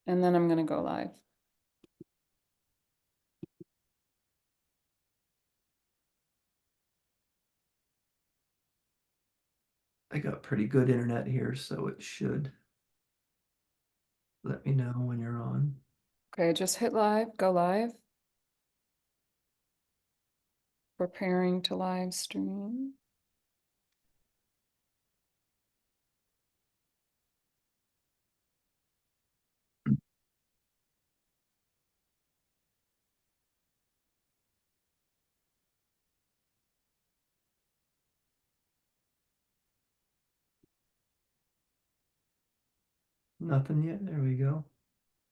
and then I'm going to go live. I got pretty good internet here, so it should let me know when you're on. Okay, just hit live, go live. Preparing to live stream. Nothing yet. There we go.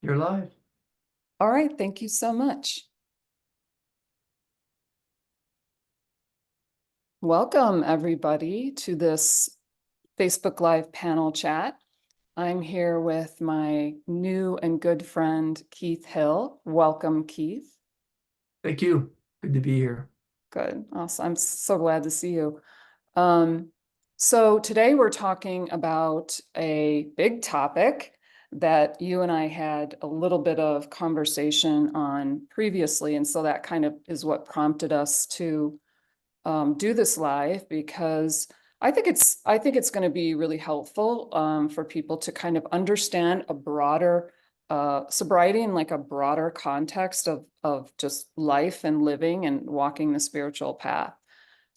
You're live. All right, thank you so much. Welcome, everybody, to this Facebook Live panel chat. I'm here with my new and good friend, Keith Hill. Welcome, Keith. Thank you. Good to be here. Good. Awesome. I'm so glad to see you. So today we're talking about a big topic that you and I had a little bit of conversation on previously. And so that kind of is what prompted us to do this live, because I think it's going to be really helpful for people to kind of understand a broader sobriety in like a broader context of just life and living and walking the spiritual path.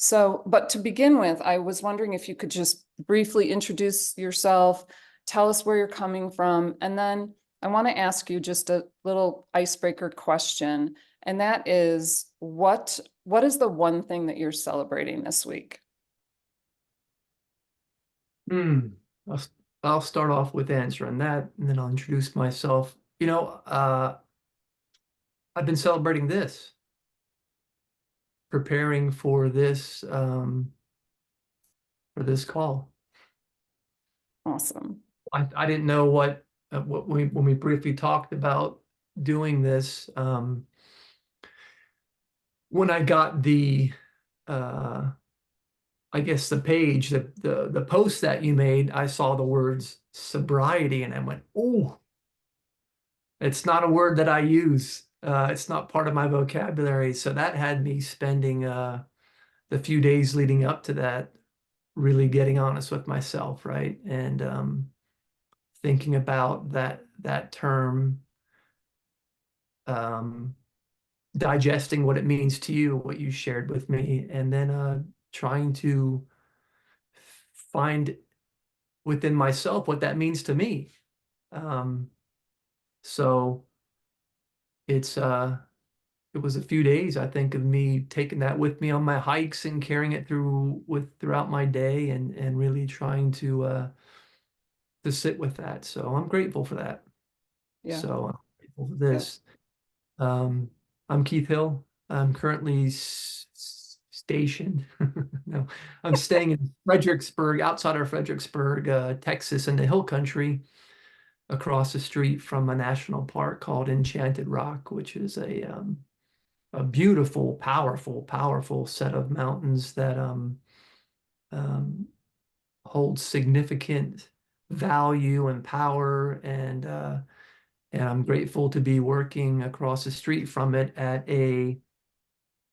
So, but to begin with, I was wondering if you could just briefly introduce yourself, tell us where you're coming from, and then I want to ask you just a little icebreaker question, and that is what is the one thing that you're celebrating this week? Hmm. I'll, I'll start off with answering that, and then I'll introduce myself. I've been celebrating this, preparing for this call. Awesome. I didn't know what when we briefly talked about doing this. When I got uh, I guess the page, the post that you made, I saw the words sobriety and I went, oh, it's not a word that I use. It's not part of my vocabulary. So that had me spending the few days leading up to that really getting honest with myself, right? And thinking about that term, um, digesting what it means to you, what you shared with me, and then trying to find within myself what that means to me. Um, so it's it was a few days, I think, of me taking that with me on my hikes and carrying it throughout my day and really trying to sit with that. So I'm grateful for that. Yeah. So I'm grateful for Good. this. Um, I'm Keith Hill. I'm currently stationed. No, I'm staying in Fredericksburg, outside of Fredericksburg, Texas, in the hill country, across the street from a national park called Enchanted Rock, which is a beautiful, powerful, powerful set of mountains that um, holds significant value and power, and I'm grateful to be working across the street from it at a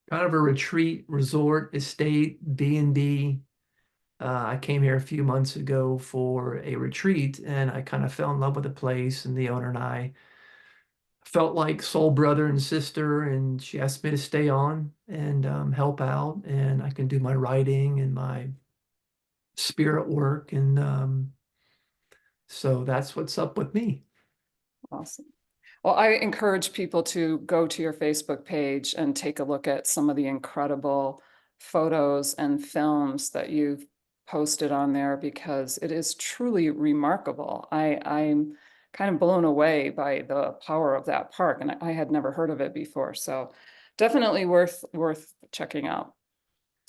kind of a retreat resort estate B&B. I came here a few months ago for a retreat, and I kind of fell in love with the place, and the owner and I felt like soul brother and sister, and she asked me to stay on and help out, and I can do my writing and my spirit work, and so that's what's up with me. Awesome. Well, I encourage people to go to your Facebook page and take a look at some of the incredible photos and films that you've posted on there, because it is truly remarkable. I'm kind of blown away by the power of that park, and I had never heard of it before. So definitely worth checking out.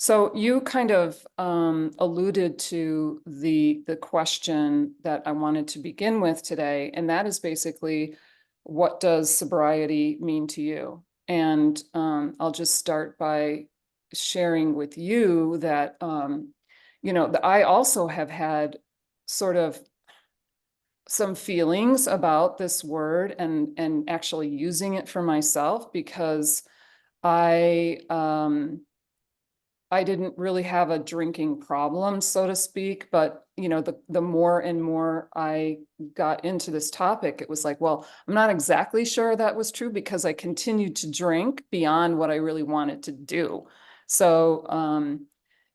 So you kind of alluded to the question that I wanted to begin with today, and that is basically, what does sobriety mean to you? And I'll just start by sharing with you that I also have had sort of some feelings about this word and actually using it for myself because I I didn't really have a drinking problem, so to speak, but the more and more I got into this topic, it was like, well, I'm not exactly sure that was true because I continued to drink beyond what I really wanted to do. So,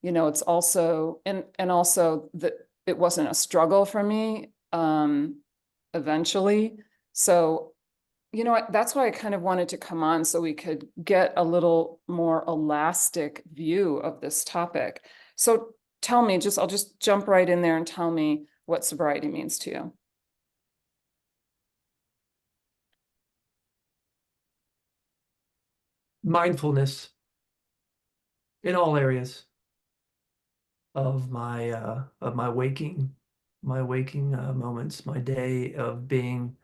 it's also and also that it wasn't a struggle for me, eventually. So that's why I kind of wanted to come on so we could get a little more elastic view of this topic. So tell me, I'll just jump right in there and tell me what sobriety means to you. Mindfulness in all areas of my waking moments, my day, of being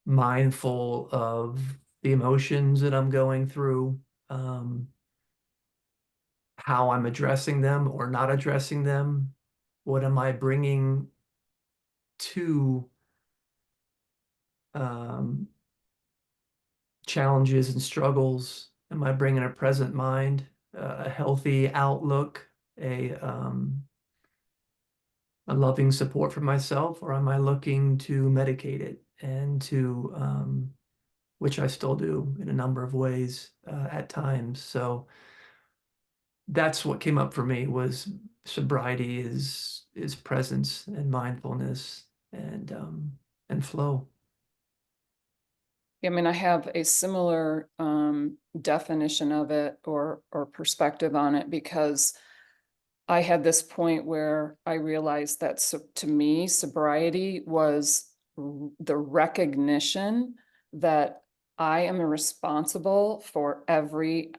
mindful of the emotions that I'm going through, um, how I'm addressing them or not addressing them. What am I bringing to um, challenges and struggles? Am I bringing a present mind, a healthy outlook, a loving support for myself, or am I looking to medicate it and which I still do in a number of ways at times. So that's what came up for me was sobriety is presence and mindfulness and flow. I mean, I have a similar definition of it or perspective on it because I had this point where I realized that to me, sobriety was the recognition that I am responsible for every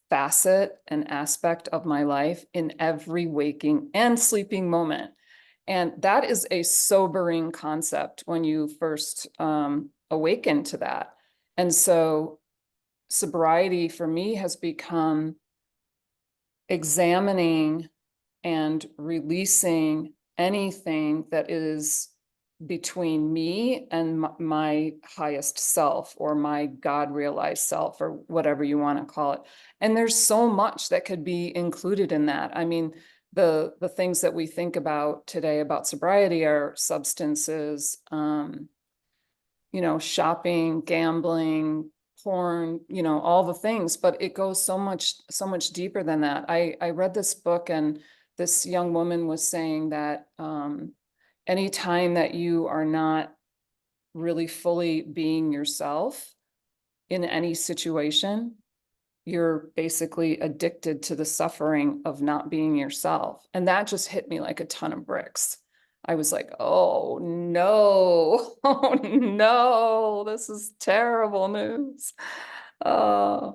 facet and aspect of my life in every waking and sleeping moment. And that is a sobering concept when you first awaken to that. And so sobriety for me has become examining and releasing anything that is between me and my highest self or my God realized self or whatever you want to call it. And there's so much that could be included in that. I mean, the things that we think about today about sobriety are substances, shopping, gambling, porn, all the things, but it goes so much deeper than that. I read this book and this young woman was saying that anytime that you are not really fully being yourself in any situation, you're basically addicted to the suffering of not being yourself. And that just hit me like a ton of bricks. I was like, oh no, oh no, this is terrible news. Uh,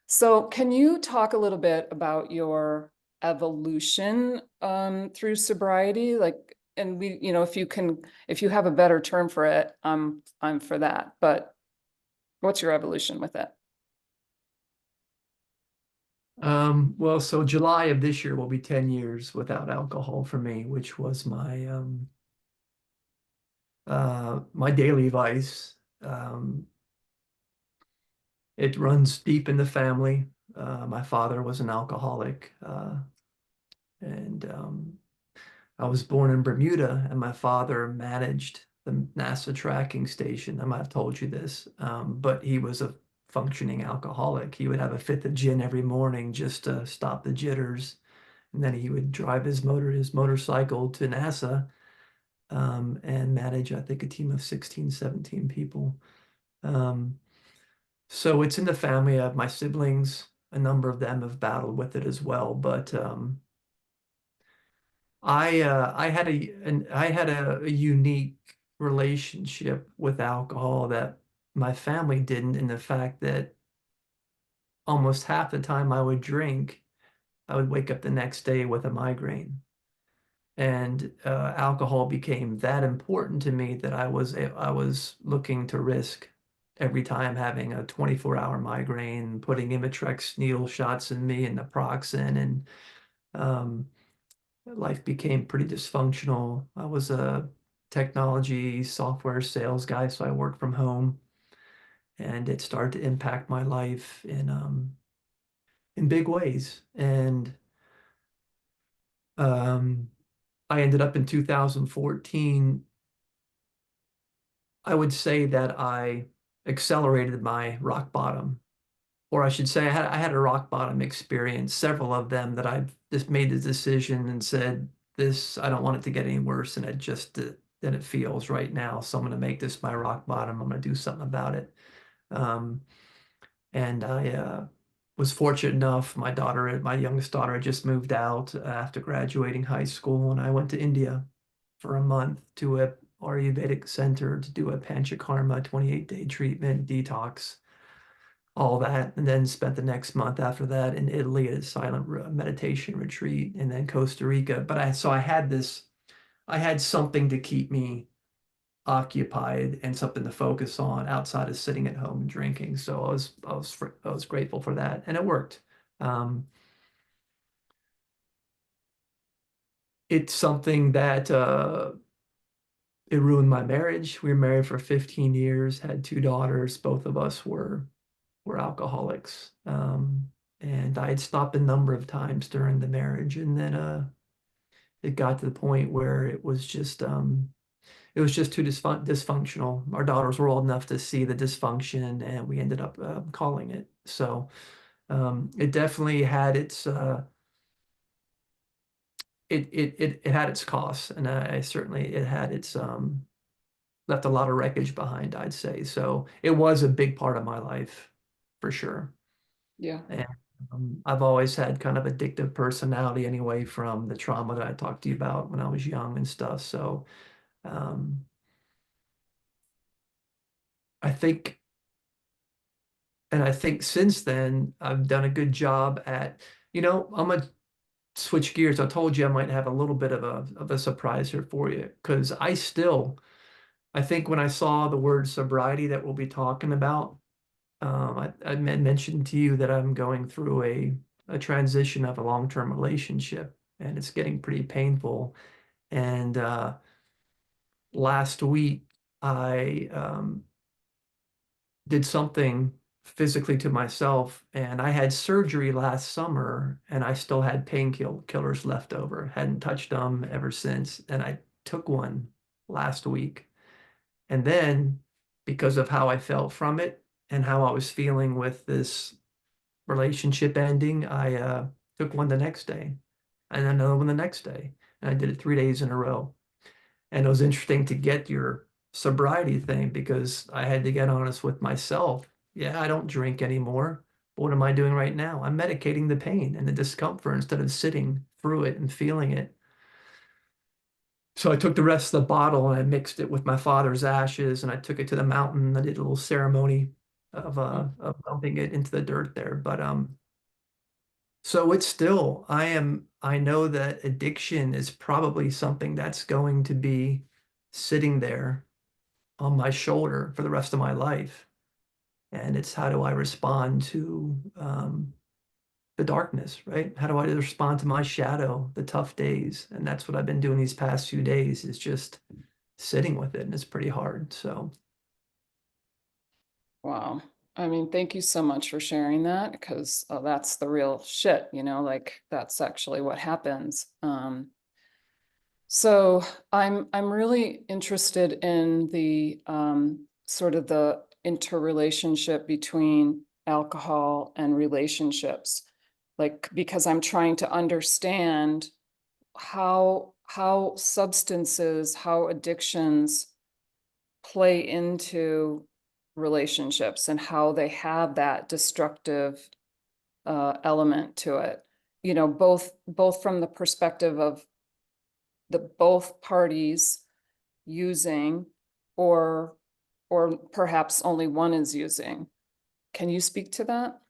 so can you talk a little bit about your evolution through sobriety? Like, and if you have a better term for it, I'm for that. But what's your evolution with it? Well, so July of this year will be 10 years without alcohol for me, which was my daily vice. It runs deep in the family. My father was an alcoholic, and I was born in Bermuda, and my father managed the NASA tracking station. I might have told you this, but he was a functioning alcoholic. He would have a fifth of gin every morning just to stop the jitters, and then he would drive his motorcycle to NASA, and manage, I think, a team of 16, 17 people. Um, so it's in the family. I have my siblings. A number of them have battled with it as well, but I had a unique relationship with alcohol that my family didn't, in the fact that almost half the time I would drink, I would wake up the next day with a migraine. And alcohol became that important to me that I was looking to risk every time having a 24-hour migraine, putting Imitrex needle shots in me and naproxen, and life became pretty dysfunctional. I was technology software sales guy, so I work from home, and it started to impact my life in big ways. And um, I ended up in 2014. I would say that I accelerated my rock bottom, or I should say I had a rock bottom experience, several of them that I've just made the decision and said, this, I don't want it to get any worse than it feels right now. So I'm going to make this my rock bottom. I'm going to do something about it. Um, and I was fortunate enough, my youngest daughter had just moved out after graduating high school, and I went to India for a month to a Ayurvedic center to do a Panchakarma 28-day treatment, detox, all that, and then spent the next month after that in Italy at a meditation retreat, and then Costa Rica. I had something to keep me occupied and something to focus on outside of sitting at home and drinking. So I was grateful for that, and it worked. Um, it's something that it ruined my marriage. We were married for 15 years, had two daughters. Both of us were alcoholics. And I had stopped a number of times during the marriage, and then it got to the point where it was just too dysfunctional. Our daughters were old enough to see the dysfunction, and we ended up calling it. So it definitely had its it had its costs, and I certainly it had its left a lot of wreckage behind, I'd say. So it was a big part of my life for sure. Yeah. And I've always had kind of addictive personality anyway from the trauma that I talked to you about when I was young and stuff. So um, I think, and I think since then I've done a good job at, I'm gonna switch gears. I told you I might have a little bit of a surprise here for you because I think when I saw the word sobriety that we'll be talking about, I mentioned to you that I'm going through a transition of a long-term relationship, and it's getting pretty painful. And last week, I did something physically to myself, and I had surgery last summer, and I still had killers left over. Hadn't touched them ever since, and I took one last week. And then, because of how I felt from it and how I was feeling with this relationship ending, I took one the next day and another one the next day. And I did it 3 days in a row. And it was interesting to get your sobriety thing because I had to get honest with myself. Yeah, I don't drink anymore. But what am I doing right now? I'm medicating the pain and the discomfort instead of sitting through it and feeling it. So I took the rest of the bottle and I mixed it with my father's ashes and I took it to the mountain. I did a little ceremony of dumping it into the dirt there. But so it's still, I know that addiction is probably something that's going to be sitting there on my shoulder for the rest of my life. And it's how do I respond to the darkness, right? How do I respond to my shadow, the tough days? And that's what I've been doing these past few days is just sitting with it. And it's pretty hard. So Wow. I mean, thank you so much for sharing that because that's the real shit, like that's actually what happens. So I'm really interested in the sort of the interrelationship between alcohol and relationships, like because I'm trying to understand how substances, how addictions play into relationships and how they have that destructive element to it. Both from the perspective of the both parties using or or perhaps only one is using. Can you speak to that?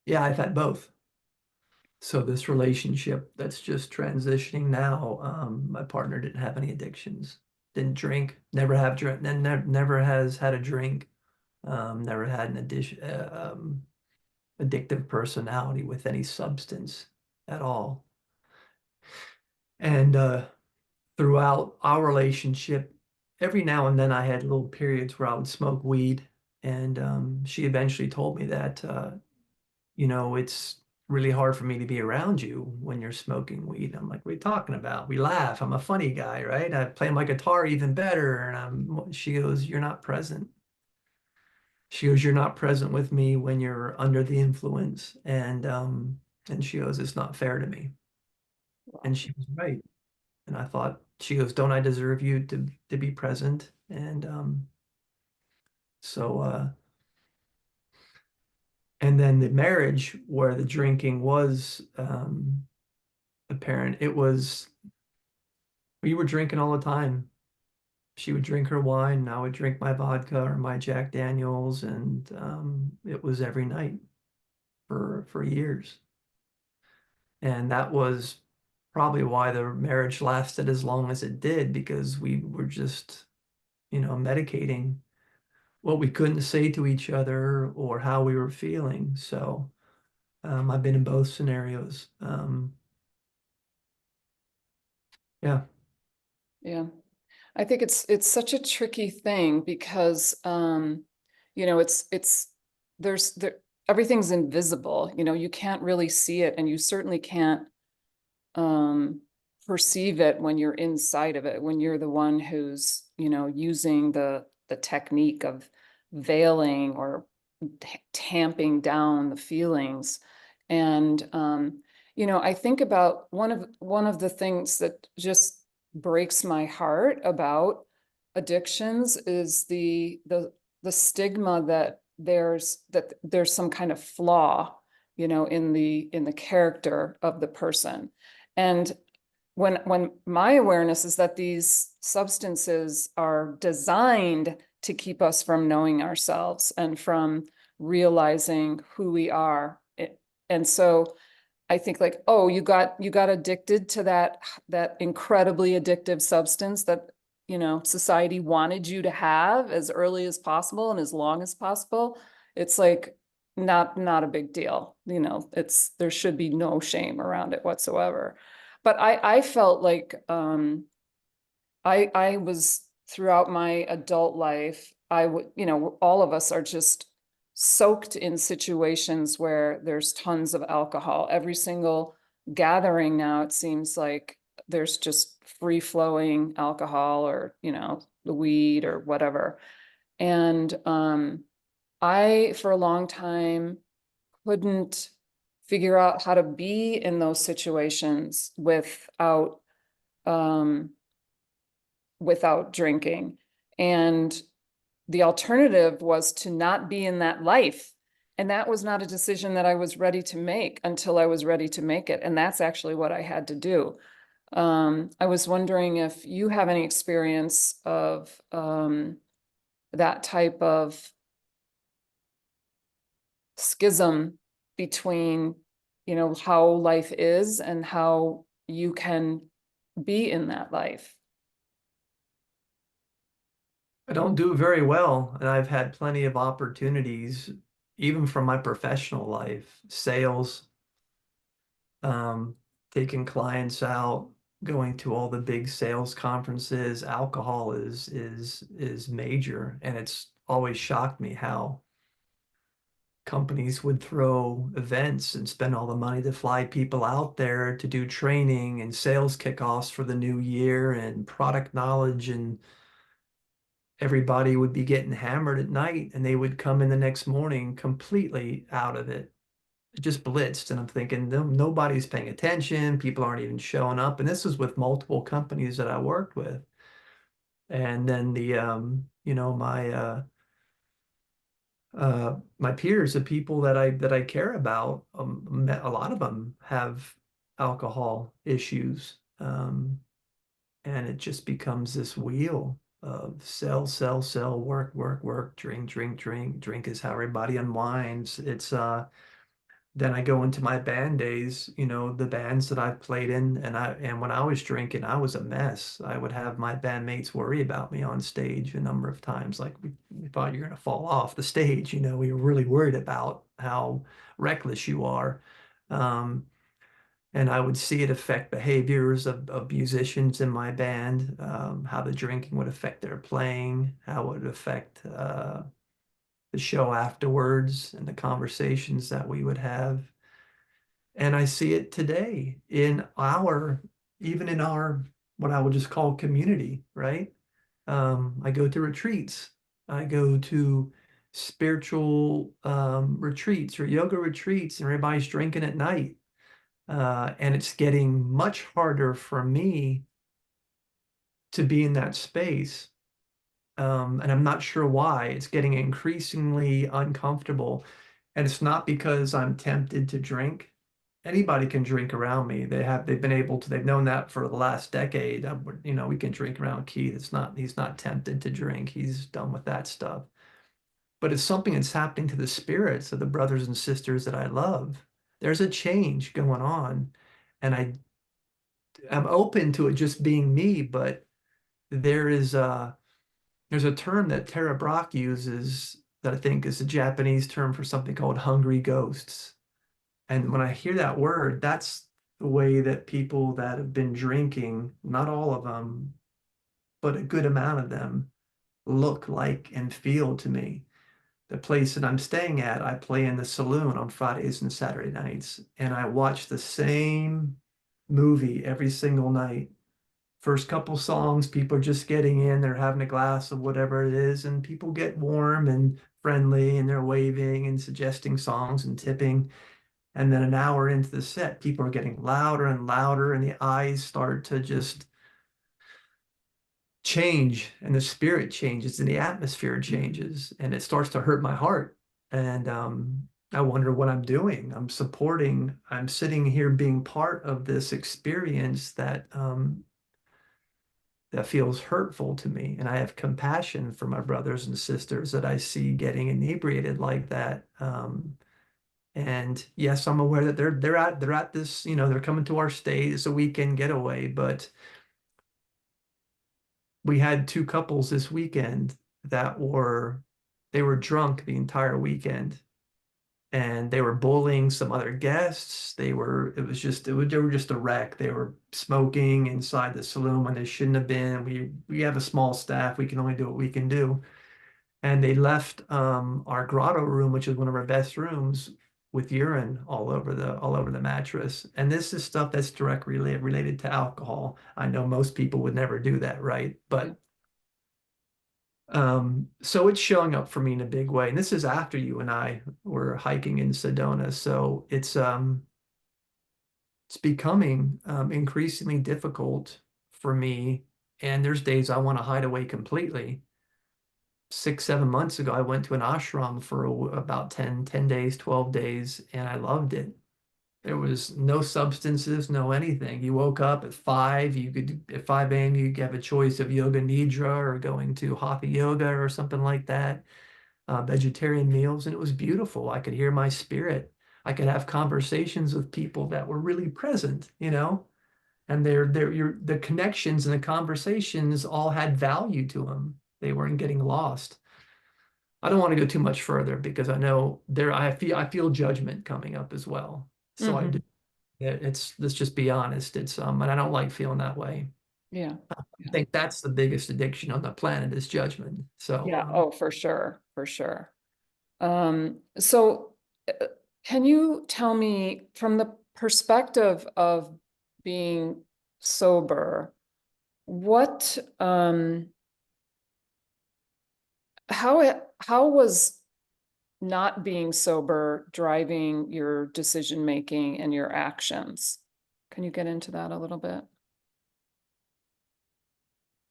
yeah, I've had both. So this relationship that's just transitioning now, my partner didn't have any addictions, didn't drink, never have drink, never has had a drink, never had an addictive personality with any substance at all. And throughout our relationship, every now and then I had little periods where I would smoke weed. And she eventually told me that, it's really hard for me to be around you when you're smoking weed. I'm like, what are you talking about? We laugh. I'm a funny guy, right? I play my guitar even better. And she goes, you're not present. She goes, you're not present with me when you're under the influence. And she goes, it's not fair to me. And she was right. And I thought, she goes, don't I deserve you to be present? And so and then the marriage where the drinking was apparent, we were drinking all the time. She would drink her wine, and I would drink my vodka or my Jack Daniels, and it was every night for years. And that was probably why the marriage lasted as long as it did, because we were just, medicating what we couldn't say to each other or how we were feeling. So I've been in both scenarios. Yeah, Yeah. I think it's such a tricky thing because it's there everything's invisible. You can't really see it, and you certainly can't um perceive it when you're inside of it, when you're the one who's, using the technique of veiling or tamping down the feelings. And I think about one of the things that just breaks my heart about addictions is the stigma that there's some kind of flaw, in the character of the person. And when my awareness is that these substances are designed to keep us from knowing ourselves and from realizing who we are. And so I think, like, oh, you got addicted to that incredibly addictive substance that, society wanted you to have as early as possible and as long as possible. It's like not a big deal. There should be no shame around it whatsoever. But I felt like I was throughout my adult life, I would, all of us are just soaked in situations where there's tons of alcohol. Every single gathering now, it seems like there's just free flowing alcohol, or, the weed or whatever. And I, for a long time, couldn't figure out how to be in those situations um, without drinking. And the alternative was to not be in that life. And that was not a decision that I was ready to make until I was ready to make it. And that's actually what I had to do. I was wondering if you have any experience of that type of schism between, how life is and how you can be in that life. I don't do very well, and I've had plenty of opportunities, even from my professional life, sales, um, taking clients out, going to all the big sales conferences. Alcohol is major, and it's always shocked me how companies would throw events and spend all the money to fly people out there to do training and sales kickoffs for the new year and product knowledge, and everybody would be getting hammered at night and they would come in the next morning completely out of it, just blitzed. And I'm thinking, nobody's paying attention. People aren't even showing up. And this was with multiple companies that I worked with. And then my peers, the people that I care about, a lot of them have alcohol issues. And it just becomes this wheel of sell, sell, sell, work, work, work, drink, drink, drink. Drink is how everybody unwinds. It's Then I go into my band days, the bands that I've played in, and when I was drinking, I was a mess. I would have my bandmates worry about me on stage a number of times, like we thought you're gonna fall off the stage, we were really worried about how reckless you are. Um, And I would see it affect behaviors of musicians in my band, how the drinking would affect their playing, how it would affect the show afterwards and the conversations that we would have. And I see it today in even in our, what I would just call community, right? I go to retreats. I go to spiritual retreats or yoga retreats, and everybody's drinking at night. And it's getting much harder for me to be in that space. And I'm not sure why. It's getting increasingly uncomfortable. And it's not because I'm tempted to drink. Anybody can drink around me. They've been able to, they've known that for the last decade. We can drink around Keith. He's not tempted to drink. He's done with that stuff. But it's something that's happening to the spirits of the brothers and sisters that I love. There's a change going on. And I'm open to it just being me, but there is there's a term that Tara Brach uses that I think is a Japanese term for something called hungry ghosts. And when I hear that word, that's the way that people that have been drinking, not all of them, but a good amount of them, look like and feel to me. The place that I'm staying at, I play in the saloon on Fridays and Saturday nights, and I watch the same movie every single night. First couple songs, people are just getting in, they're having a glass of whatever it is, and people get warm and friendly and they're waving and suggesting songs and tipping. And then an hour into the set, people are getting louder and louder, and the eyes start to just change, and the spirit changes, and the atmosphere changes, and it starts to hurt my heart. And I wonder what I'm doing. I'm sitting here being part of this experience that feels hurtful to me. And I have compassion for my brothers and sisters that I see getting inebriated like that. And yes, I'm aware that they're at this, they're coming to our state. It's a weekend getaway, but we had two couples this weekend that they were drunk the entire weekend, and they were bullying some other guests. They were just a wreck. They were smoking inside the saloon when they shouldn't have been. We have a small staff. We can only do what we can do. And they left our grotto room, which is one of our best rooms, with urine all over the mattress. And this is stuff that's directly related to alcohol. I know most people would never do that, right? Yeah. But so it's showing up for me in a big way. And this is after you and I were hiking in Sedona. So it's becoming increasingly difficult for me. And there's days I want to hide away completely. 6, 7 months ago, I went to an ashram for about 10 days, 12 days, and I loved it. There was no substances, no anything. You woke up at 5, at 5 a.m. you have a choice of yoga nidra or going to hatha yoga or something like that, vegetarian meals, and it was beautiful. I could hear my spirit. I could have conversations with people that were really present, and the connections and the conversations all had value to them. They weren't getting lost. I don't want to go too much further because I know I feel judgment coming up as well. So I do. Hmm. Let's just be honest. And I don't like feeling that way. Yeah. I Yeah. think that's the biggest addiction on the planet is judgment. So Yeah. Oh, for sure. For sure. So can you tell me from the perspective of being sober, what, how was not being sober driving your decision making and your actions? Can you get into that a little bit?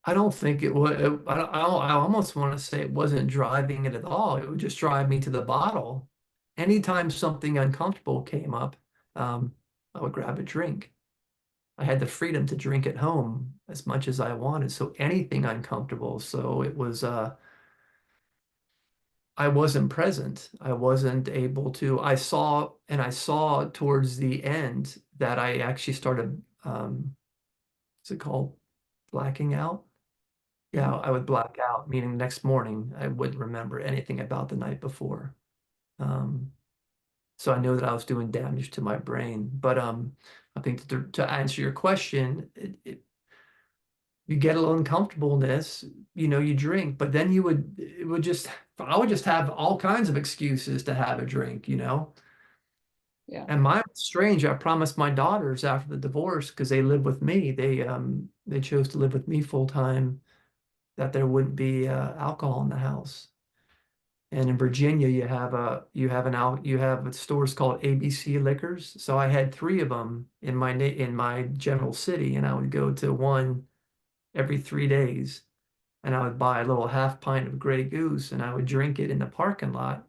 I don't think it was. I almost want to say it wasn't driving it at all. It would just drive me to the bottle. Anytime something uncomfortable came up, I would grab a drink. I had the freedom to drink at home as much as I wanted. So anything uncomfortable. So it was I wasn't present. I wasn't able to. I saw towards the end that I actually started what's it called? Blacking out. Yeah, Mhm. I would black out, meaning the next morning I wouldn't remember anything about the night before. Um, so I knew that I was doing damage to my brain. But I think to answer your question, you get a little uncomfortableness, you drink, but then I would just have all kinds of excuses to have a drink. Yeah. And mine was strange. I promised my daughters after the divorce, because they live with me, they chose to live with me full time, that there wouldn't be alcohol in the house. And in Virginia, you have a stores called ABC Liquors. So I had three of them in my general city, and I would go to one every 3 days, and I would buy a little half pint of Grey Goose, and I would drink it in the parking lot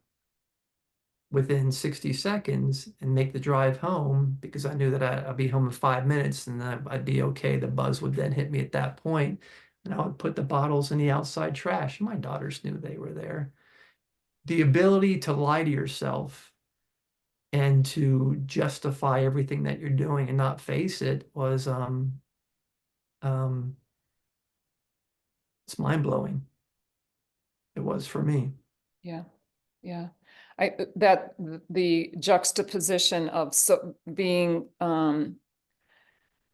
within 60 seconds and make the drive home, because I knew that I'd be home in 5 minutes, and then I'd be okay. The buzz would then hit me at that point, and I would put the bottles in the outside trash. My daughters knew they were there. The ability to lie to yourself and to justify everything that you're doing and not face it was um it's mind-blowing. It was for me. Yeah. Yeah. That the juxtaposition of being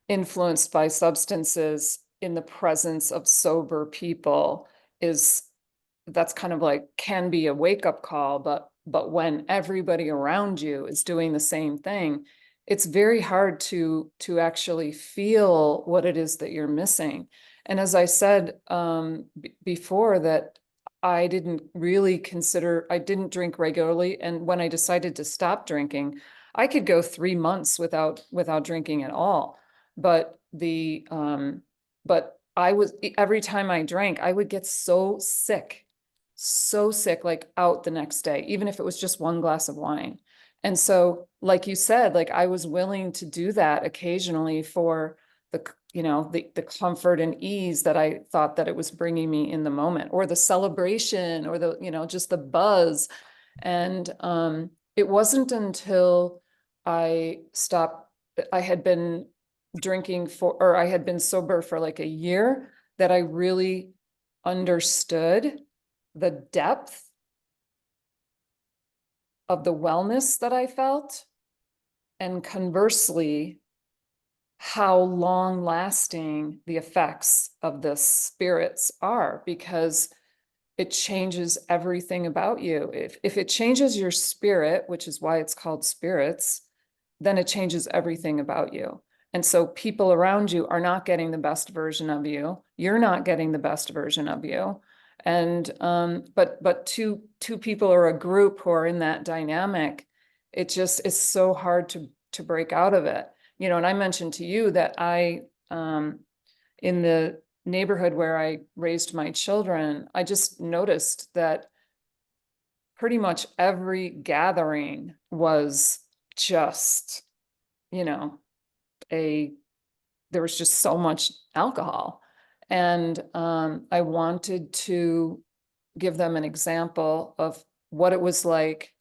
influenced by substances in the presence of sober people is that's kind of like can be a wake-up call, but when everybody around you is doing the same thing, it's very hard to actually feel what it is that you're missing. And as I said before, that I didn't really consider, I didn't drink regularly, and when I decided to stop drinking, I could go 3 months without drinking at all. But I was, every time I drank, I would get so sick, like out the next day, even if it was just one glass of wine. And so, like you said, like I was willing to do that occasionally for the comfort and ease that I thought that it was bringing me in the moment, or the celebration, or just the buzz. And it wasn't until I stopped, I had been or I had been sober for like a year, that I really understood the depth of the wellness that I felt, and conversely, how long lasting the effects of the spirits are, because it changes everything about you. If it changes your spirit, which is why it's called spirits, then it changes everything about you. And so people around you are not getting the best version of you. You're not getting the best version of you. And but two people or a group who are in that dynamic, it just is so hard to break out of it. And I mentioned to you that in the neighborhood where I raised my children, I just noticed that pretty much every gathering was just, you know, a there was just so much alcohol. And I wanted to give them an example of what it was like,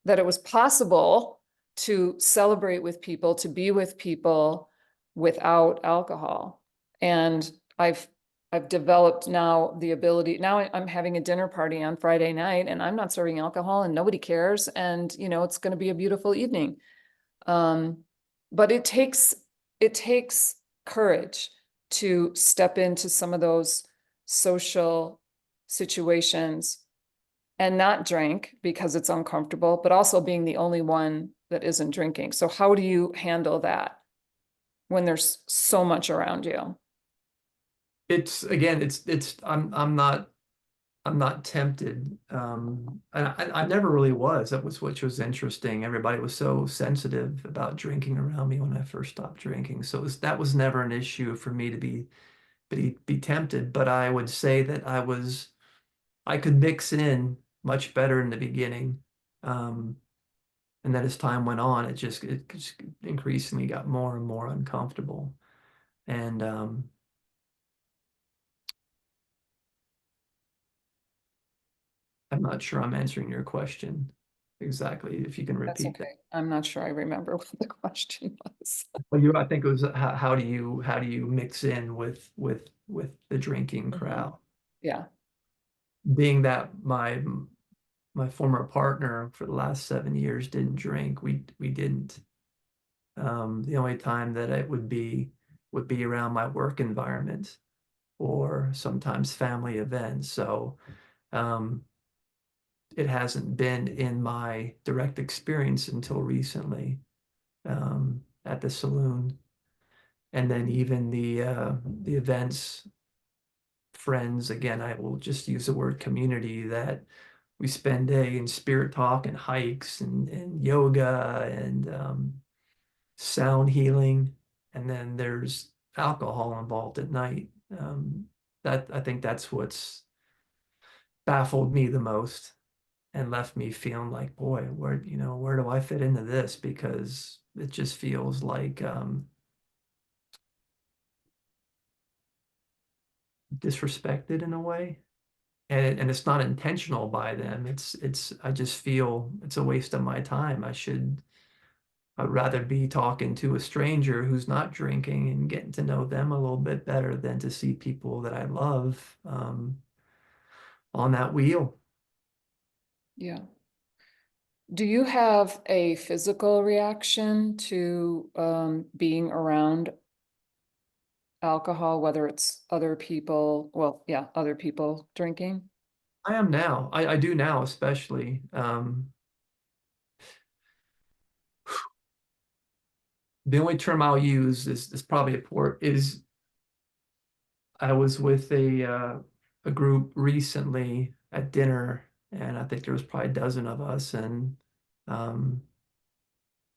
that it was possible to celebrate with people, to be with people without alcohol. And I've I've developed now the ability. Now I'm having a dinner party on Friday night, and I'm not serving alcohol, and nobody cares. And it's going to be a beautiful evening. Um, but it takes courage to step into some of those social situations and not drink because it's uncomfortable, but also being the only one that isn't drinking. So how do you handle that when there's so much around you? It's again, I'm not tempted. And I never really was. That was which was interesting. Everybody was so sensitive about drinking around me when I first stopped drinking. So that was never an issue for me to be tempted. But I would say that I could mix in much better in the beginning. Um, and then as time went on, it just increasingly got more and more uncomfortable. And I'm not sure I'm answering your question exactly. If you can That's repeat that. okay. I'm not sure I remember what the question was. Well, I think it was how do you mix in with the drinking Mhm. crowd? Yeah. Being that my former partner for the last 7 years didn't drink, we didn't. The only time that it would be around my work environment or sometimes family events. So um, it hasn't been in my direct experience until recently at the saloon. And then even the events, friends, again, I will just use the word community that we spend day in spirit talk and hikes and yoga and sound healing. And then there's alcohol involved at night. Um, that I think that's what's baffled me the most and left me feeling like, boy, where do I fit into this? Because it just feels like disrespected in a way. And it's not intentional by them. I just feel it's a waste of my time. I'd rather be talking to a stranger who's not drinking and getting to know them a little bit better than to see people that I love on that wheel. Yeah. Do you have a physical reaction to being around alcohol, whether it's other people, well, yeah, other people drinking? I am now. I do now, especially. The only term I'll use is probably a poor is I was with a group recently at dinner, and I think there was probably a dozen of us, and um,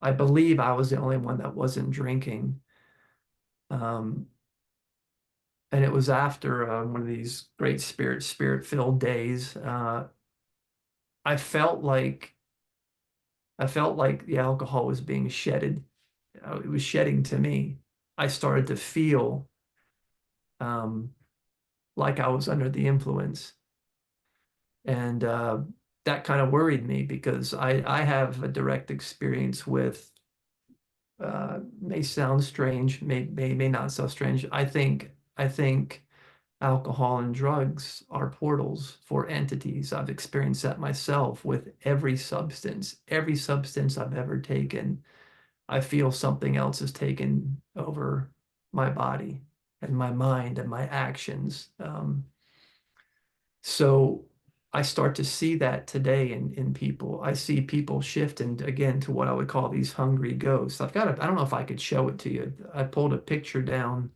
I believe I was the only one that wasn't drinking. Um, and it was after one of these great spirit-filled days. I felt like I felt like the alcohol was being shedded. It was shedding to me. I started to feel um, like I was under the influence. And that kind of worried me because I have a direct experience with may sound strange, may not sound strange. I think alcohol and drugs are portals for entities. I've experienced that myself with every substance I've ever taken. I feel something else has taken over my body and my mind and my actions. So I start to see that today in people. I see people shift and again to what I would call these hungry ghosts. I don't know if I could show it to you. I pulled a picture down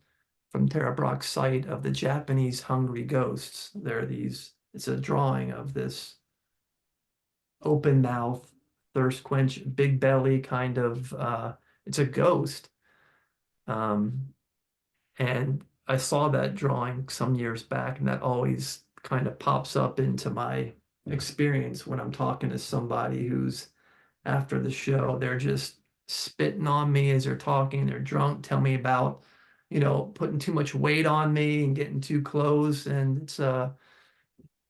from Tara Brach's site of the Japanese hungry ghosts. It's a drawing of this open mouth, thirst quench, big belly kind of, it's a ghost. Um, And I saw that drawing some years back, and that always kind of pops up into my experience when I'm talking to somebody who's after the show, they're just spitting on me as they're talking, they're drunk, tell me about, putting too much weight on me and getting too close. And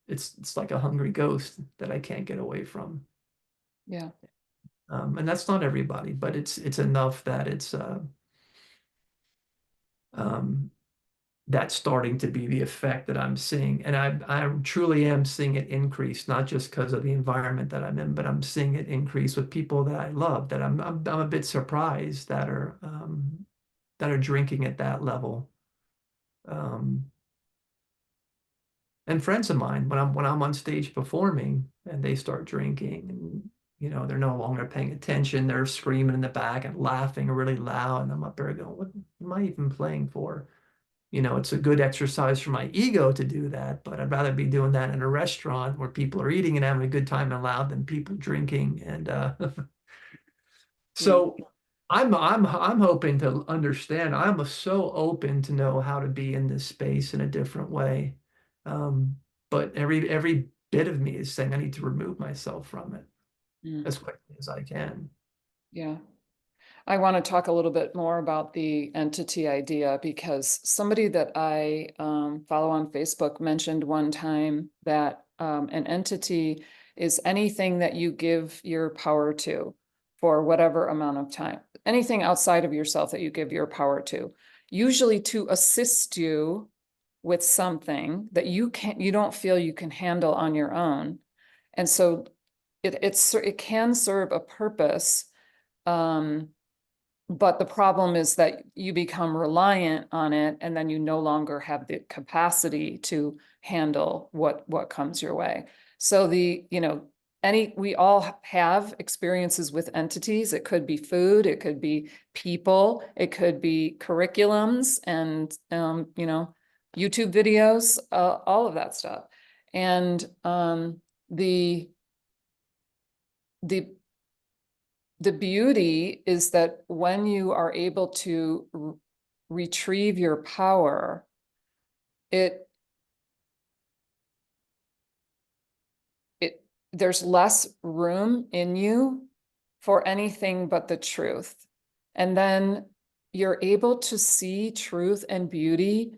it's like a hungry ghost that I can't get away from. Yeah. And that's not everybody, but it's enough that um, that's starting to be the effect that I'm seeing. And I truly am seeing it increase, not just because of the environment that I'm in, but I'm seeing it increase with people that I love, that I'm a bit surprised that are drinking at that level. Um, and friends of mine, when I'm on stage performing and they start drinking and they're no longer paying attention, they're screaming in the back and laughing really loud. And I'm up there going, what am I even playing for? It's a good exercise for my ego to do that, but I'd rather be doing that in a restaurant where people are eating and having a good time and loud than people drinking. And Yeah. so I'm hoping to understand. I'm so open to know how to be in this space in a different way. Um, but every bit of me is saying I need to remove myself from it Mm. as quickly as I can. Yeah. I want to talk a little bit more about the entity idea because somebody that I follow on Facebook mentioned one time that an entity is anything that you give your power to for whatever amount of time, anything outside of yourself that you give your power to, usually to assist you with something that you don't feel you can handle on your own. And so it can serve a purpose. Um, but the problem is that you become reliant on it, and then you no longer have the capacity to handle what comes your way. So we all have experiences with entities. It could be food, it could be people, it could be curriculums and YouTube videos, all of that stuff. And the the the beauty is that when you are able to retrieve your power, it it there's less room in you for anything but the truth. And then you're able to see truth and beauty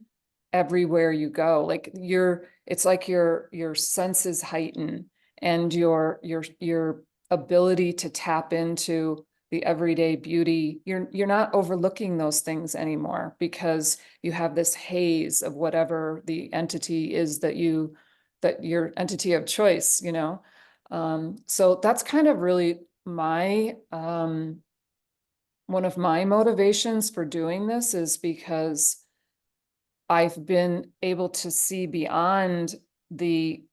everywhere you go. It's like your senses heighten, and your ability to tap into the everyday beauty. You're not overlooking those things anymore because you have this haze of whatever the entity is that your entity of choice, so that's kind of really my one of my motivations for doing this, is because I've been able to see beyond the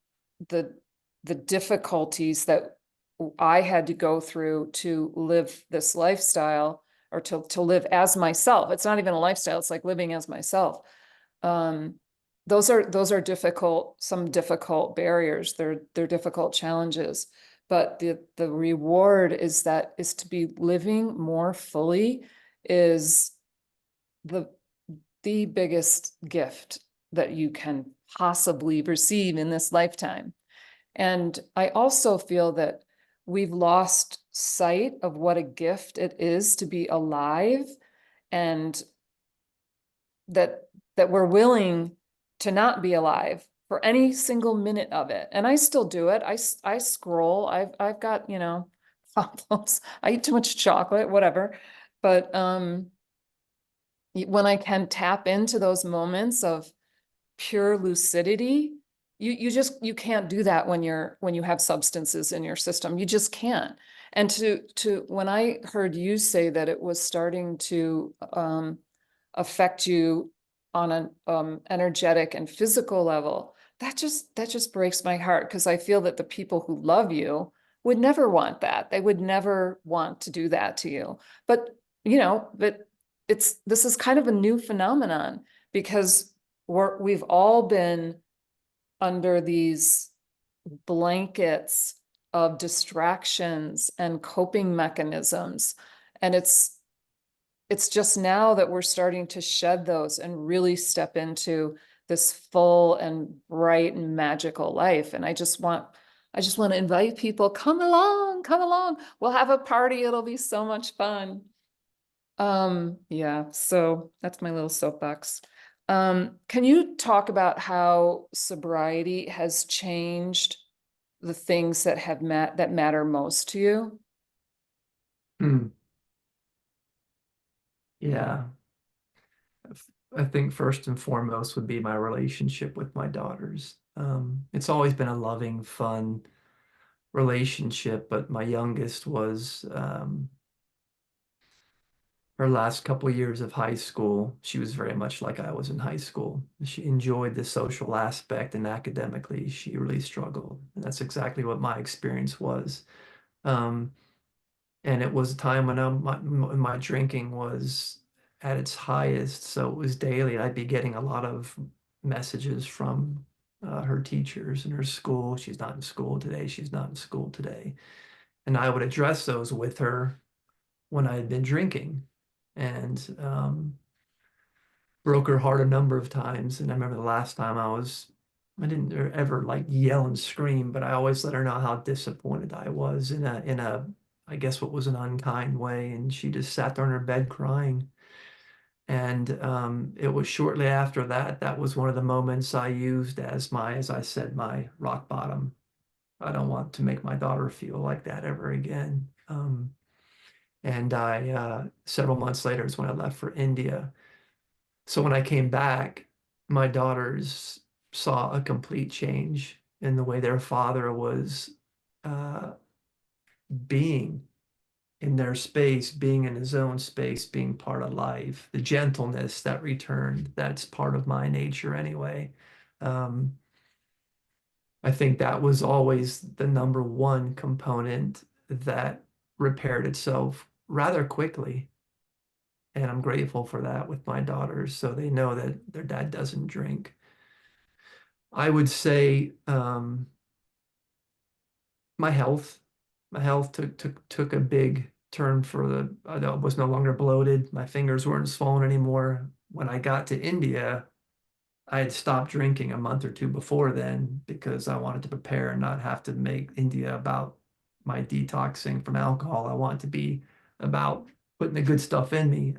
the the difficulties that I had to go through to live this lifestyle, or to live as myself. It's not even a lifestyle, it's like living as myself. Um, those are some difficult barriers. They're difficult challenges. But the reward is to be living more fully, is the the biggest gift that you can possibly receive in this lifetime. And I also feel that we've lost sight of what a gift it is to be alive, and that we're willing to not be alive for any single minute of it. And I still do it. I scroll. I've got, problems. I eat too much chocolate, whatever. But when I can tap into those moments of pure lucidity, you can't do that when you have substances in your system. You just can't. And to when I heard you say that it was starting to affect you on an energetic and physical level, that just breaks my heart, because I feel that the people who love you would never want that. They would never want to do that to you. But but this is kind of a new phenomenon, because we've all been under these blankets of distractions and coping mechanisms. And it's just now that we're starting to shed those and really step into this full and bright and magical life. And I just want to invite people, come along, come along. We'll have a party. It'll be so much fun. Yeah, so that's my little soapbox. Can you talk about how sobriety has changed the things that matter most to you? Hmm. Yeah. I think first and foremost would be my relationship with my daughters. It's always been a loving, fun relationship, but my youngest was her last couple years of high school. She was very much like I was in high school. She enjoyed the social aspect, and academically, she really struggled. And that's exactly what my experience was. Um, and it was a time when my drinking was at its highest, so it was daily. I'd be getting a lot of messages from her teachers and her school. She's not in school today. She's not in school today. And I would address those with her when I had been drinking, and broke her heart a number of times. And I remember the last time I didn't ever like yell and scream, but I always let her know how disappointed I was I guess what was an unkind way. And she just sat there in her bed crying. And it was shortly after that, that was one of the moments I used as I said, my rock bottom. I don't want to make my daughter feel like that ever again. And several months later is when I left for India. So when I came back, my daughters saw a complete change in the way their father was uh, being. in their space, being in his own space, being part of life, the gentleness that returned, that's part of my nature anyway. Um, I think that was always the number one component that repaired itself rather quickly. And I'm grateful for that with my daughters, so they know that their dad doesn't drink. I would say my health, my health took a big turn for the. I was no longer bloated. My fingers weren't swollen anymore. When I got to India, I had stopped drinking a month or two before then because I wanted to prepare and not have to make India about my detoxing from alcohol. I want to be about putting the good stuff in me.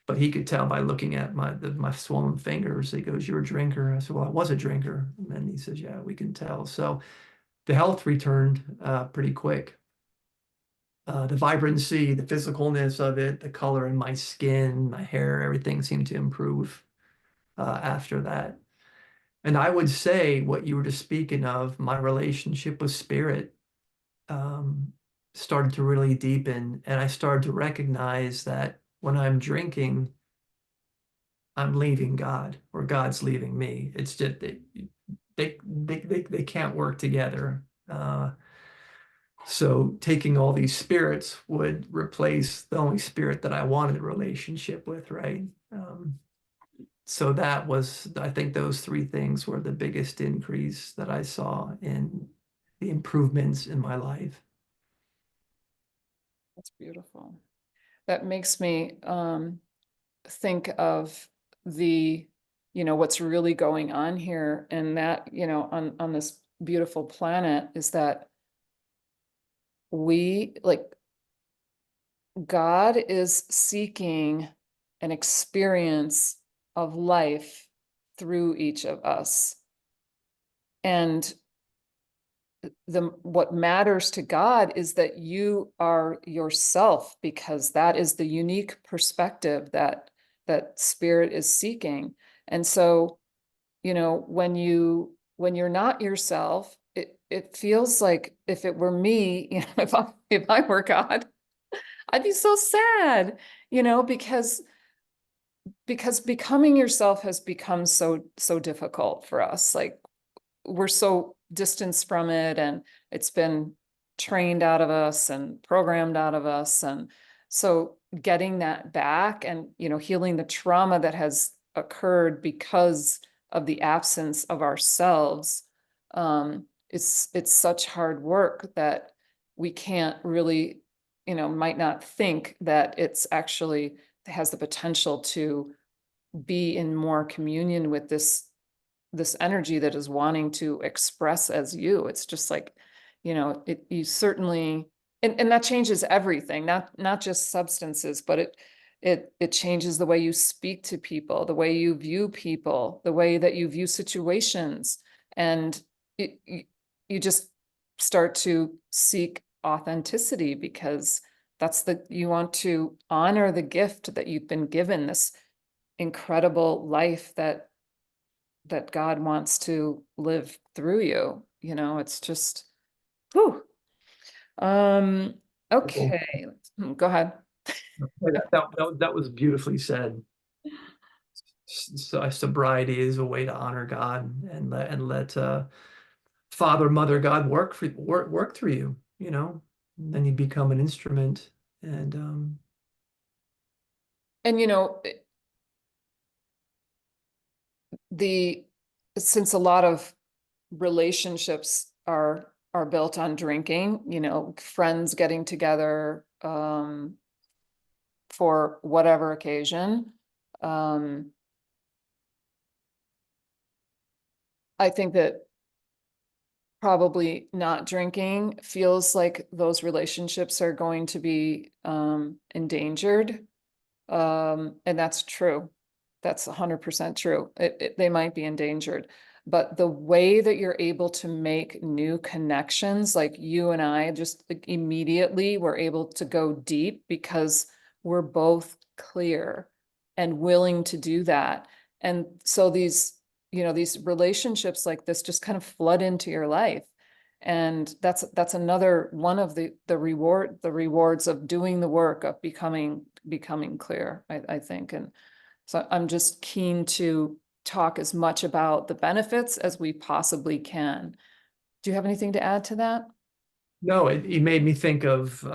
But he could tell by looking at my swollen fingers. He goes, "You're a drinker." I said, "Well, I was a drinker." And then he says, "Yeah, we can tell." So the health returned pretty quick. The vibrancy, the physicalness of it, the color in my skin, my hair, everything seemed to improve after that. And I would say what you were just speaking of, my relationship with spirit um, started to really deepen, and I started to recognize that when I'm drinking, I'm leaving God or God's leaving me. It's just they can't work together. So taking all these spirits would replace the only spirit that I wanted a relationship with, right? So that was, I think those three things were the biggest increase that I saw in the improvements in my life. That's beautiful. That makes me think of the, what's really going on here, and that, on this beautiful planet is that we like God is seeking an experience of life through each of us. And what matters to God is that you are yourself, because that is the unique perspective that spirit is seeking. And so, when you're not yourself, it feels like, if it were me, if I were God, I'd be so sad, because becoming yourself has become so difficult for us. Like, we're so distanced from it, and it's been trained out of us and programmed out of us. And so getting that back, and healing the trauma that has occurred because of the absence of ourselves, it's such hard work that we can't really, might not think that it's actually has the potential to be in more communion with this energy that is wanting to express as you. It's just like, you certainly, and that changes everything, not just substances, but it changes the way you speak to people, the way you view people, the way that you view situations. And you just start to seek authenticity, because you want to honor the gift that you've been given, this incredible life that God wants to live through you. It's just, whew. Um, Well, okay, go ahead. that was beautifully said. So sobriety is a way to honor God and let Father, Mother, God work through you, And then you become an instrument. And And the since a lot of relationships are built on drinking, friends getting together for whatever occasion. Um, I think that probably not drinking feels like those relationships are going to be endangered. And that's true. That's 100% true. They might be endangered, but the way that you're able to make new connections, like you and I just like immediately were able to go deep because we're both clear and willing to do that. And so these relationships like this just kind of flood into your life. And that's another one of the rewards of doing the work of becoming clear, I think. And so I'm just keen to talk as much about the benefits as we possibly can. Do you have anything to add to that? No, it made me think of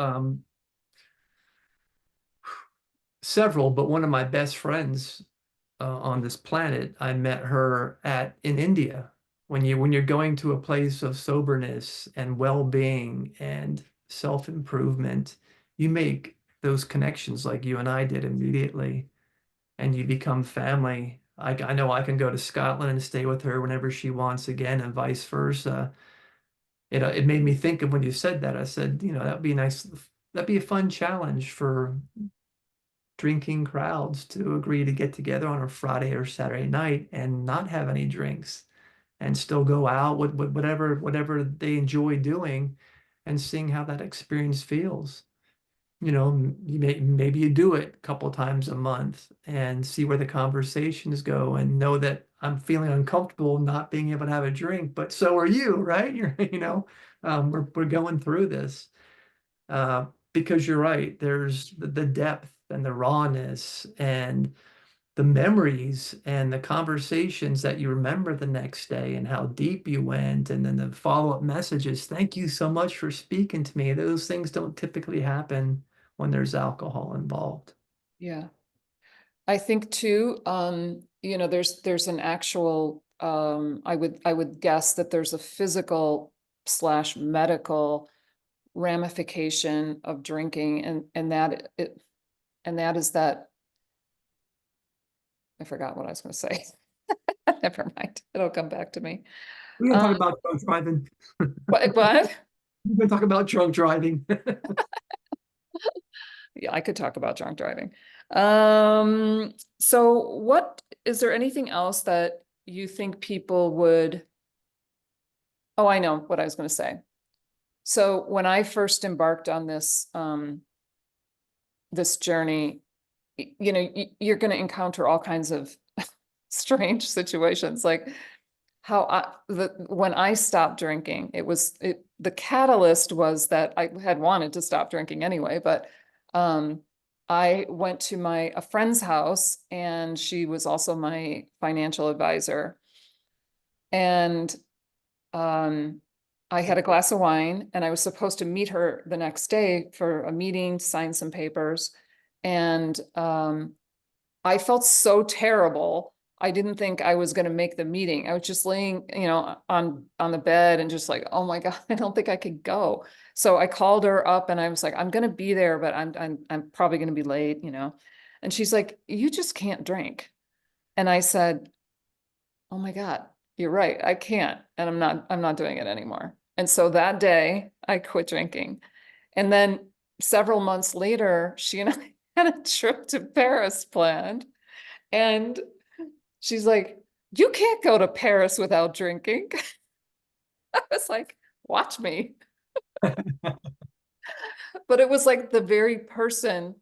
several, but one of my best friends on this planet, I met her at in India. When you're going to a place of soberness and well-being and self-improvement, you make those connections like you and I did immediately, and you become family. I know I can go to Scotland and stay with her whenever she wants again, and vice versa. It made me think of when you said that. I said, that'd be nice. That'd be a fun challenge for drinking crowds to agree to get together on a Friday or Saturday night and not have any drinks and still go out with whatever they enjoy doing and seeing how that experience feels. Maybe you do it a couple times a month and see where the conversations go and know that I'm feeling uncomfortable not being able to have a drink, but so are you, right? We're going through this. Because you're right, there's the depth and the rawness and the memories and the conversations that you remember the next day and how deep you went, and then the follow-up messages. Thank you so much for speaking to me. Those things don't typically happen when there's alcohol involved. Yeah. I think too, there's an actual, I would guess that there's a physical slash medical ramification of drinking, and that is that I forgot what I was going to say. Never mind. It'll come back to me. We're gonna Um, talk about drunk driving. what? We're gonna talk about drunk driving. Yeah, I could talk about drunk driving. So what is there anything else that you think people would? Oh, I know what I was going to say. So when I first embarked on this journey, you're going to encounter all kinds of strange situations. Like when I stopped drinking, the catalyst was that I had wanted to stop drinking anyway, but um, I went to a friend's house, and she was also my financial advisor. And um, I had a glass of wine, and I was supposed to meet her the next day for a meeting, sign some papers. And I felt so terrible. I didn't think I was going to make the meeting. I was just laying, on the bed and just like, oh my God, I don't think I could go. So I called her up, and I was like, I'm going to be there, but I'm probably going to be late. And she's like, you just can't drink. And I said, oh my God, you're right. I can't. And I'm not doing it anymore. And so that day I quit drinking. And then several months later, she and I had a trip to Paris planned. And she's like, you can't go to Paris without drinking. I was like, watch me. But it was like the very person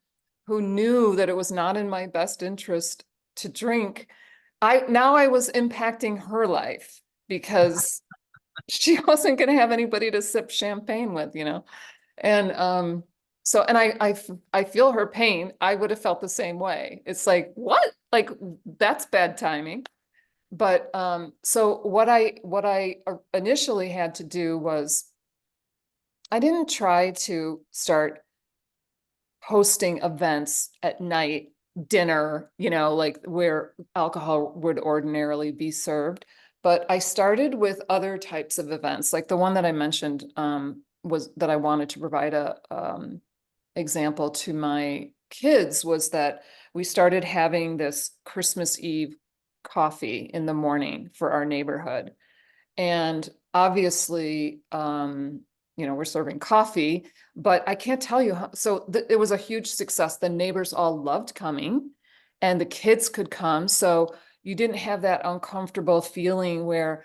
who knew that it was not in my best interest to drink. I was impacting her life because she wasn't going to have anybody to sip champagne with. And so and I feel her pain. I would have felt the same way. It's like, what? Like, that's bad timing. But so what I initially had to do was I didn't try to start hosting events at night, dinner, like where alcohol would ordinarily be served. But I started with other types of events, like the one that I mentioned, was that I wanted to provide a example to my kids, was that we started having this Christmas Eve coffee in the morning for our neighborhood. And obviously, we're serving coffee, but I can't tell you how, so it was a huge success. The neighbors all loved coming, and the kids could come. So you didn't have that uncomfortable feeling where,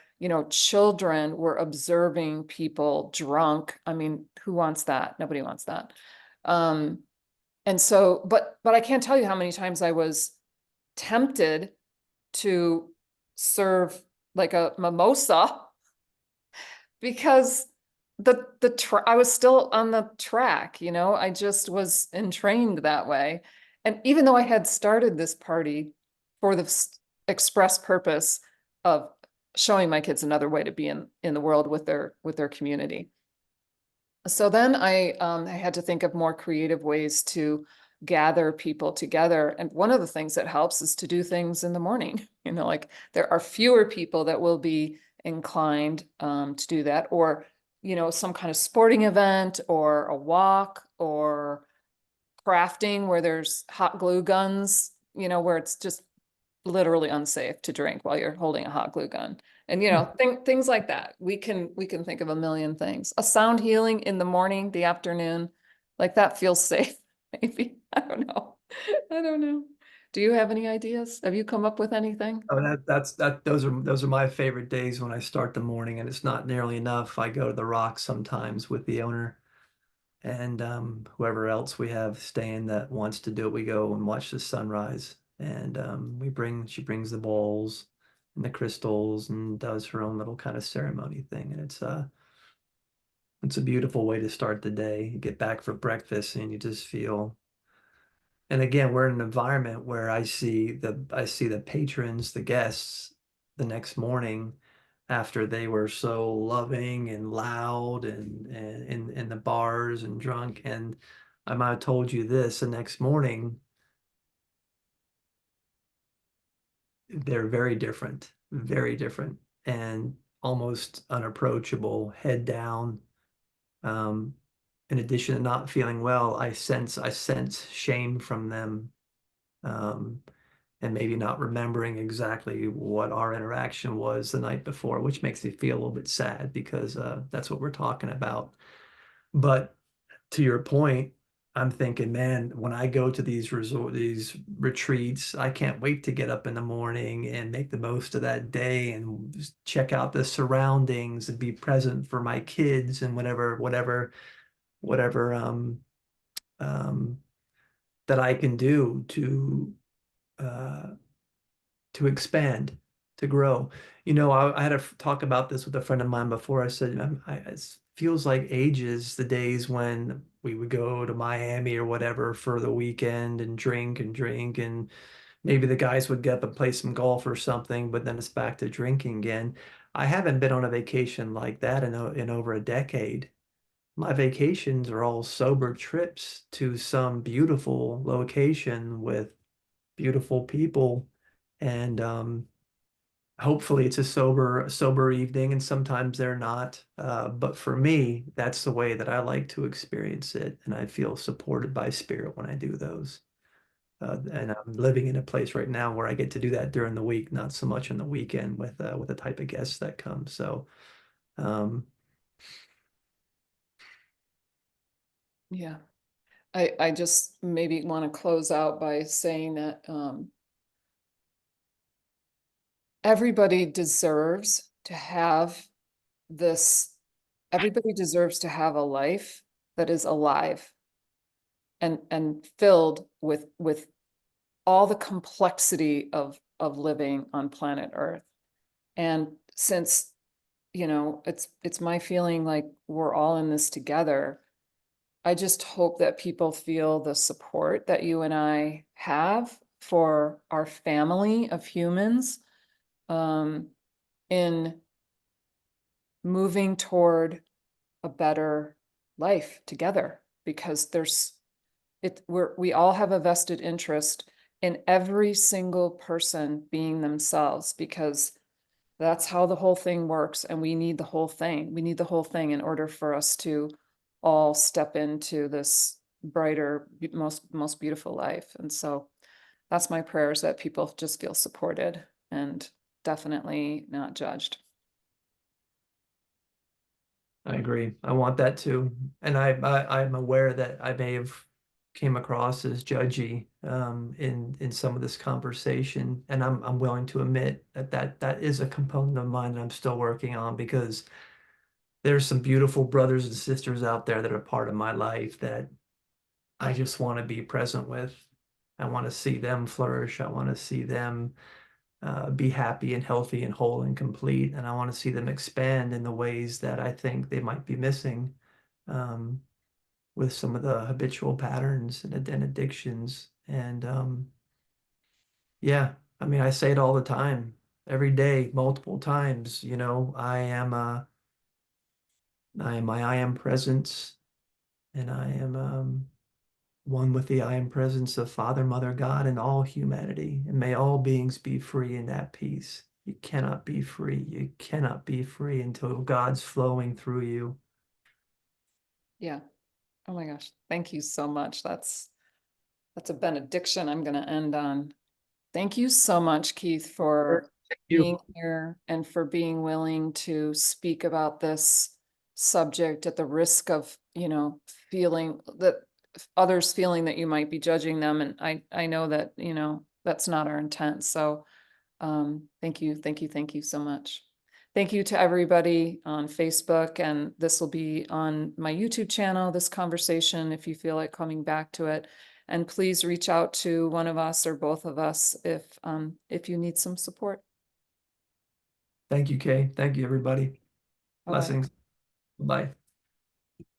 children were observing people drunk. I mean, who wants that? Nobody wants that. Um, and so, but I can't tell you how many times I was tempted to serve like a mimosa because I was still on the track, I just was entrained that way. And even though I had started this party for the express purpose of showing my kids another way to be in the world with their community. So then I had to think of more creative ways to gather people together. And one of the things that helps is to do things in the morning. Like there are fewer people that will be inclined to do that, or some kind of sporting event, or a walk, or crafting where there's hot glue guns, where it's just literally unsafe to drink while you're holding a hot glue gun. And things like that. We can think of a million things. A sound healing in the morning, the afternoon, like that feels safe. Maybe. I don't know. I don't know. Do you have any ideas? Have you come up with anything? Oh, those are my favorite days when I start the morning, and it's not nearly enough. I go to the Rocks sometimes with the owner and whoever else we have staying that wants to do it. We go and watch the sunrise, and she brings the bowls and the crystals and does her own little kind of ceremony thing, and it's a beautiful way to start the day. You get back for breakfast and you just feel. And again, we're in an environment where I see the patrons, the guests, the next morning after they were so loving and loud and in the bars and drunk. And I might have told you this, the next morning, they're very different, and almost unapproachable, head down. Um, in addition to not feeling well, I sense shame from them. Um, and maybe not remembering exactly what our interaction was the night before, which makes me feel a little bit sad because that's what we're talking about. But to your point, I'm thinking, man, when I go to these retreats, I can't wait to get up in the morning and make the most of that day and just check out the surroundings and be present for my kids and whatever um, that I can do uh, to expand, to grow. I had a talk about this with a friend of mine before. I said, it feels like ages, the days when we would go to Miami or whatever for the weekend and drink, and maybe the guys would get up and play some golf or something, but then it's back to drinking again. I haven't been on a vacation like that in over a decade. My vacations are all sober trips to some beautiful location with beautiful people, and hopefully it's a sober evening, and sometimes they're not. But for me, that's the way that I like to experience it, and I feel supported by spirit when I do those. And I'm living in a place right now where I get to do that during the week, not so much on the weekend with the type of guests that come. So um, Yeah. I just maybe want to close out by saying that everybody deserves to have this, everybody deserves to have a life that is alive and filled with all the complexity of living on planet Earth. And since, it's my feeling like we're all in this together, I just hope that people feel the support that you and I have for our family of humans, um, in moving toward a better life together, because we all have a vested interest in every single person being themselves, because that's how the whole thing works. And we need the whole thing. We need the whole thing in order for us to all step into this brighter, most beautiful life. And so that's my prayer, is that people just feel supported and definitely not judged. I agree. I want that too. And I'm aware that I may have came across as judgy in some of this conversation, and I'm willing to admit that is a component of mine that I'm still working on, because there's some beautiful brothers and sisters out there that are part of my life that I just want to be present with. I want to see them flourish. I want to see them be happy and healthy and whole and complete. And I want to see them expand in the ways that I think they might be missing um, with some of the habitual patterns and addictions. And yeah, I mean, I say it all the time, every day, multiple times. I am my I am presence, and I am one with the I am presence of Father, Mother, God, and all humanity. And may all beings be free in that peace. You cannot be free. You cannot be free until God's flowing through you. Yeah. Oh my gosh. Thank you so much. That's a benediction I'm going to end on. Thank you so much, Keith, Sure. for Thank being you. here and for being willing to speak about this subject at the risk of, feeling that others feeling that you might be judging them. And I know that, that's not our intent. So thank you, thank you, thank you so much. Thank you to everybody on Facebook, and this will be on my YouTube channel, this conversation, if you feel like coming back to it. And please reach out to one of us or both of us if you need some support. Thank you, Kay. Thank you, everybody. Bye bye. Blessings. Bye.